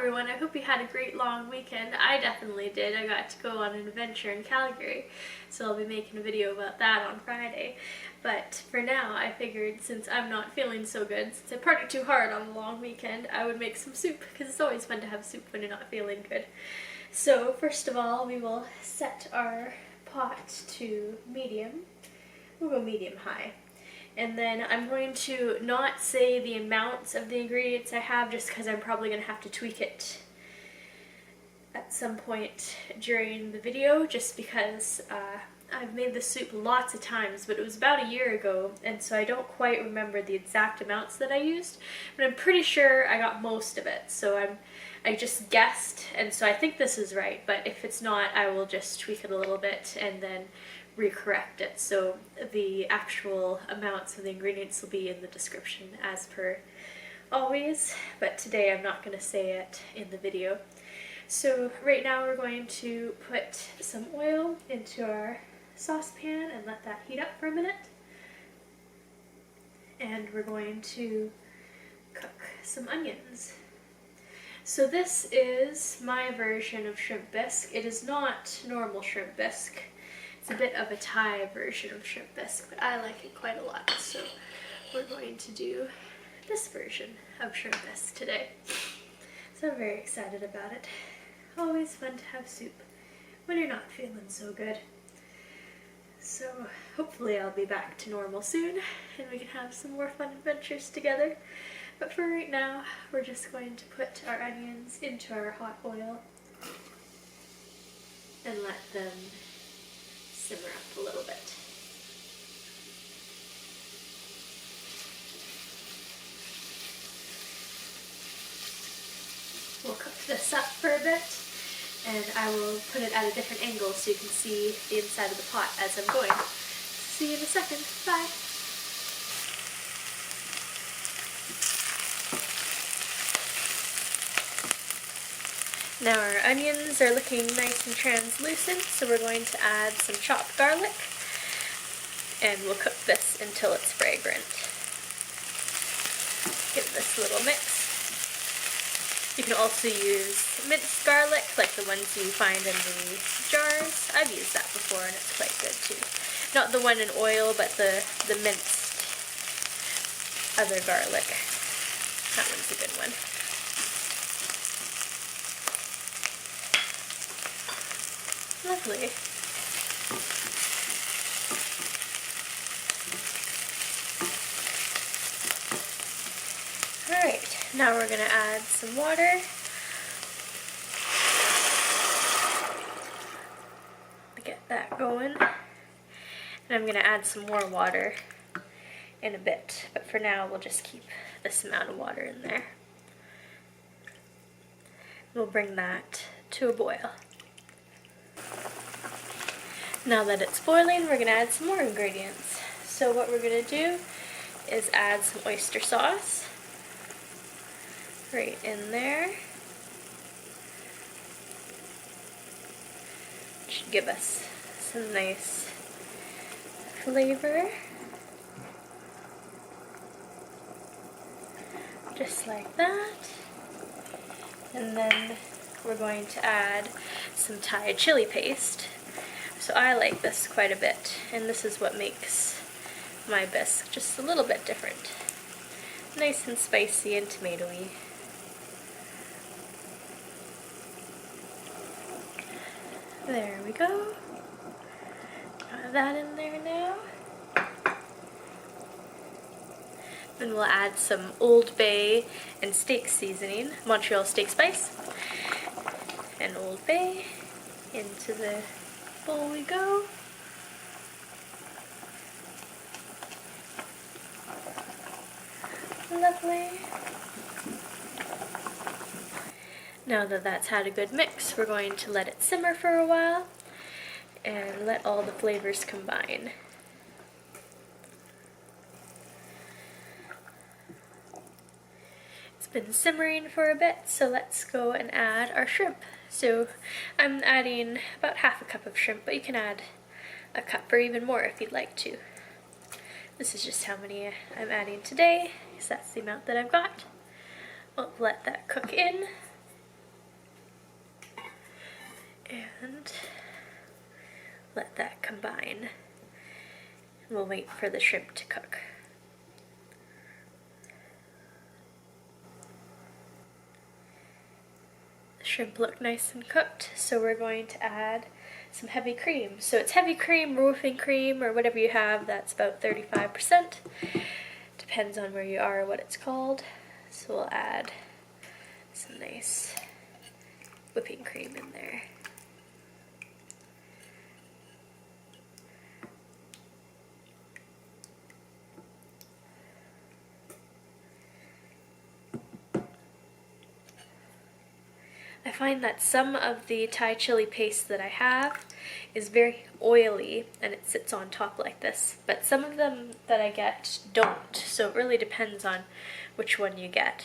everyone. I hope you had a great long weekend. I definitely did. I got to go on an adventure in Calgary, so I'll be making a video about that on Friday. But for now, I figured since I'm not feeling so good, since I partied too hard on the long weekend, I would make some soup, because it's always fun to have soup when you're not feeling good. So first of all, we will set our pot to medium. We'll go medium-high. And then I'm going to not say the amounts of the ingredients I have just because I'm probably going to have to tweak it at some point during the video, just because I've made this soup lots of times, but it was about a year ago, and so I don't quite remember the exact amounts that I used, but I'm pretty sure I got most of it, so I just guessed, and so I think this is right, but if it's not, I will just tweak it a little bit and then recorrect it. So the actual amounts of the ingredients will be in the description as per always, but today I'm not going to say it in the video. So right now we're going to put some oil into our saucepan and let that heat up for a minute. And we're going to cook some onions. So this is my version of shrimp bisque. It is not normal shrimp bisque. It's a bit of a Thai version of shrimp bisque, but I like it quite a lot, so we're going to do this version of shrimp bisque today. So I'm very excited about it. Always fun to have soup when you're not feeling so good. So hopefully I'll be back to normal soon and we can have some more fun adventures together. But for right now, we're just going to put our onions into our hot oil and let them simmer up a little bit. We'll cook this up for a bit, and I will put it at a different angle so you can see the inside of the pot as I'm going. See you in a second. Bye! Now our onions are looking nice and translucent, so we're going to add some chopped garlic, and we'll cook this until it's fragrant. Give this a little mix. You can also use minced garlic, like the ones you find in the jars. I've used that before and it's quite good too. Not the one in oil, but the minced other garlic. That one's a good one. Lovely. Alright, now we're going to add some water. Get that going. And I'm going to add some more water in a bit, but for now we'll just keep this amount of water in there. We'll bring that to a boil. Now that it's boiling, we're going to add some more ingredients. So what we're going to do is add some oyster sauce right in there. Should give us some nice flavor. Just like that. And then we're going to add some Thai chili paste. So I like this quite a bit, and this is what makes my bisque just a little bit different. Nice and spicy and tomatoey. There we go. Got that in there now. Then we'll add some Old Bay and steak seasoning, Montreal steak spice, and Old Bay into the bowl we go. Lovely. Now that that's had a good mix, we're going to let it simmer for a while and let all the flavors combine. It's been simmering for a bit, so let's go and add our shrimp. So I'm adding about half a cup of shrimp, but you can add a cup or even more if you'd like to. This is just how many I'm adding today, because that's the amount that I've got. We'll let that cook in. And let that combine. We'll wait for the shrimp to cook. The shrimp look nice and cooked, so we're going to add some heavy cream. So it's heavy cream, whipping cream, or whatever you have. That's about 35%. Depends on where you are, what it's called. So we'll add some nice whipping cream in there. I find that some of the Thai chili paste that I have is very oily and it sits on top like this, but some of them that I get don't, so it really depends on which one you get.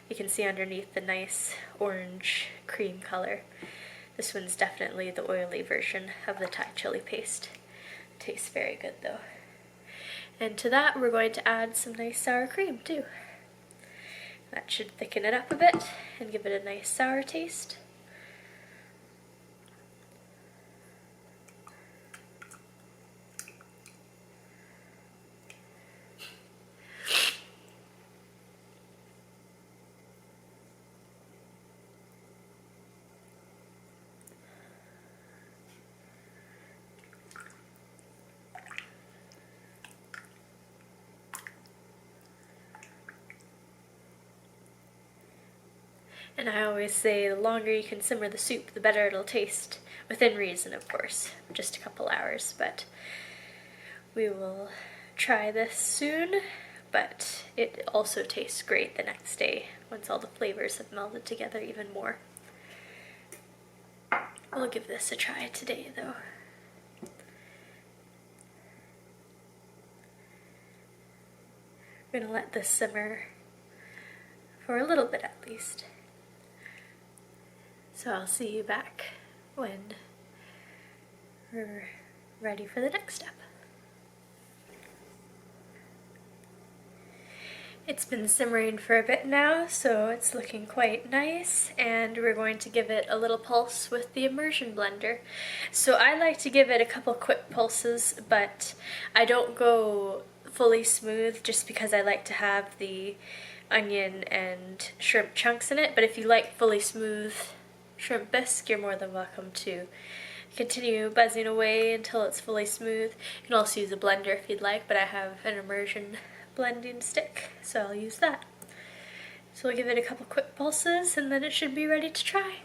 You can see underneath the nice orange cream color. This one's definitely the oily version of the Thai chili paste. It tastes very good though. And to that we're going to add some nice sour cream too. That should thicken it up a bit and give it a nice sour taste. And I always say the longer you can simmer the soup, the better it'll taste. Within reason, of course. Just a couple hours, but we will try this soon. But it also tastes great the next day once all the flavors have melded together even more. We'll give this a try today though. We're gonna let this simmer for a little bit at least. So I'll see you back when we're ready for the next step. It's been simmering for a bit now, so it's looking quite nice, and we're going to give it a little pulse with the immersion blender. So I like to give it a couple quick pulses, but I don't go fully smooth just because I like to have the onion and shrimp chunks in it. But if you like fully smooth shrimp bisque, you're more than welcome to continue buzzing away until it's fully smooth. You can also use a blender if you'd like, but I have an immersion blending stick, so I'll use that. So we'll give it a couple quick pulses and then it should be ready to try.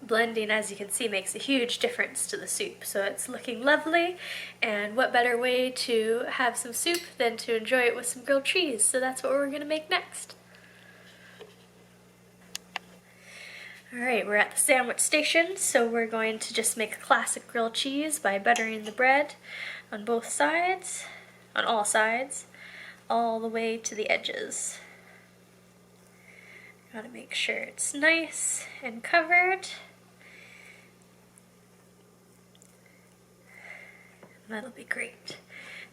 Blending, as you can see, makes a huge difference to the soup, so it's looking lovely, and what better way to have some soup than to enjoy it with some grilled cheese, so that's what we're going to make next. Alright, we're at the sandwich station, so we're going to just make a classic grilled cheese by buttering the bread on both sides, on all sides, all the way to the edges. Gotta make sure it's nice and covered. That'll be great.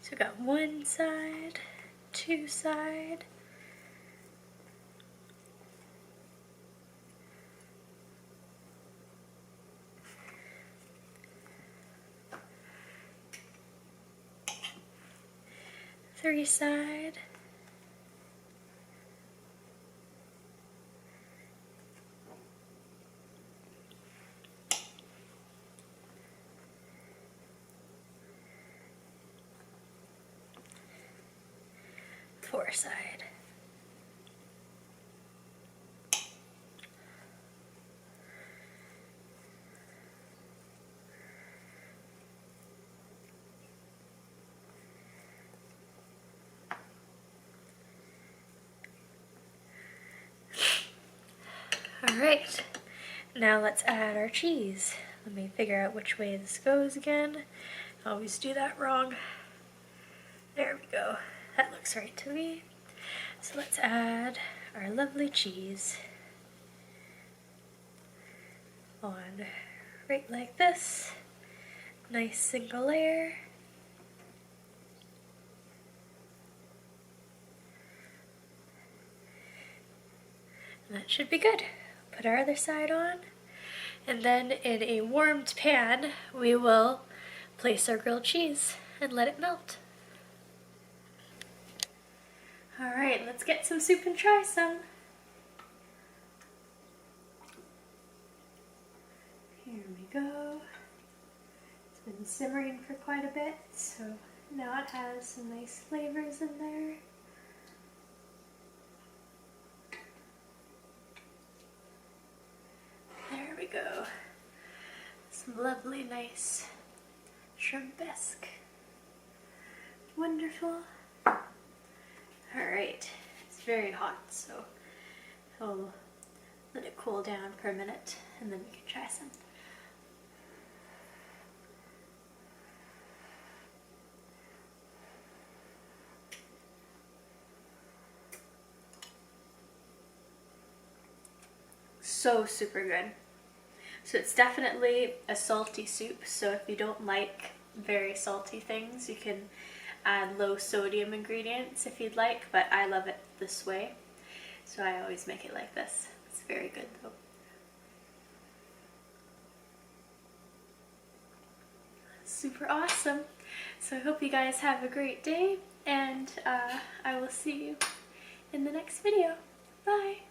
So we've got one side, two side, three side, four side. Alright, now let's add our cheese. Let me figure out which way this goes again. I always do that wrong. There we go. That looks right to me. So let's add our lovely cheese on right like this. Nice single layer. That should be good. Put our other side on. And then in a warmed pan, we will place our grilled cheese and let it melt. Alright, let's get some soup and try some. Here we go. It's been simmering for quite a bit, so now it has some nice flavors in there. There we go. Some lovely, nice shrimp bisque. Wonderful. Alright, it's very hot, so I'll let it cool down for a minute and then we can try some. So super good. So it's definitely a salty soup, so if you don't like very salty things, you can add low sodium ingredients if you'd like, but I love it this way, so I always make it like this. It's very good though. Super awesome. So I hope you guys have a great day, and I will see you in the next video. Bye!